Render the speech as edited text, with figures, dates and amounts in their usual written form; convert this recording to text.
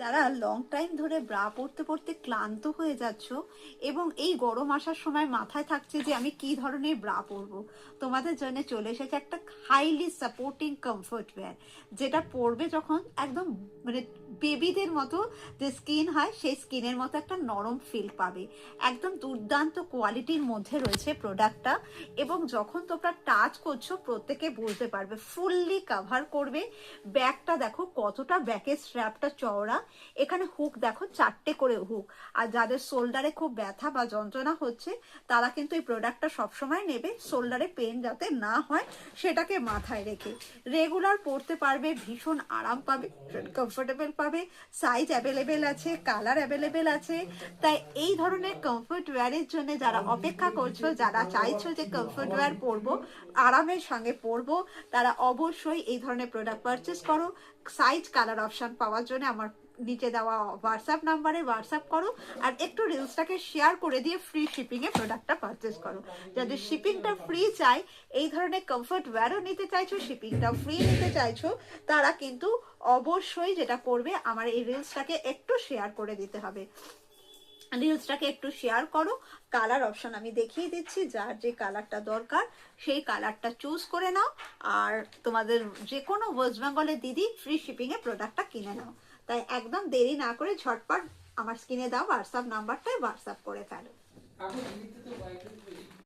যারা long time ধরে bra পরতে পরতে ক্লান্ত হয়ে যাচ্ছ এবং এই গরম আসার সময় মাথায় থাকছে যে আমি কি ধরনের ব্রা পরবো, তোমাদের জন্য চলে এসেছে একটা হাইলি সাপোর্টিং কমফোর্ট ওয়্যার, যেটা পরবে যখন একদম মানে বেবিদের মতো যে স্কিন হয় সেই স্কিনের মতো একটা নরম ফিল পাবে। একদম দুর্দান্ত কোয়ালিটির মধ্যে রয়েছে প্রোডাক্টটা, এবং যখন তোমরা টাচ করছো প্রত্যেকে বুঝতে পারবে ফুললি কাভার করবে। ব্যাকটা দেখো কতটা, ব্যাকের স্ট্র্যাপটা চওড়া, এখানে হুক দেখো 4টে করে হুক। আর যাদের শোল্ডারে খুব ব্যথা বা যন্ত্রণা হচ্ছে তারা কিন্তু এই প্রোডাক্টটা সবসময় নেবে, শোল্ডারে পেন যাতে না হয় সেটাকে মাথায় রেখে। রেগুলার পরতে পারবে, ভীষণ আরাম পাবে, কমফোর্টেবল পাবে। সাইজ অ্যাভেলেবেল আছে, কালার অ্যাভেলেবেল আছে। তাই এই ধরনের কমফোর্ট ওয়্যারের জন্য যারা অপেক্ষা করছো, যারা চাইছো যে কমফোর্ট ওয়্যার পরবো, আরামের সঙ্গে পরবো, তারা অবশ্যই এই ধরনের প্রোডাক্ট পারচেস করো। সাইজ কালার অপশন পাওয়ার জন্য আমার নিচে দেওয়া হোয়াটসঅ্যাপ নাম্বারে হোয়াটসঅ্যাপ করো, আর একটু রিলসটাকে শেয়ার করে দিয়ে ফ্রি শিপিংয়ে প্রোডাক্টটা পারচেস করো। যাদের শিপিংটা ফ্রি চাই, এই ধরনের কমফোর্ট ওয়্যারও নিতে চাইছো, শিপিংটা ফ্রি নিতে চাইছো, তারা কিন্তু অবশ্যই যেটা করবে, আমার এই রিলসটাকে একটু শেয়ার করে দিতে হবে। রিলসটাকে একটু শেয়ার করো, কালার অপশন আমি দেখিয়ে দিচ্ছি, যার যে কালারটা দরকার সেই কালারটা চুজ করে নাও, আর তোমাদের যে কোনো ওয়েস্ট বেঙ্গলের দিদি ফ্রি শিপিংয়ে প্রোডাক্টটা কিনে নাও। তাই একদম দেরি না করে ঝটপট আমার স্ক্রিনে দাও হোয়াটসঅ্যাপ নাম্বারটায় হোয়াটসঅ্যাপ করে ফেলো।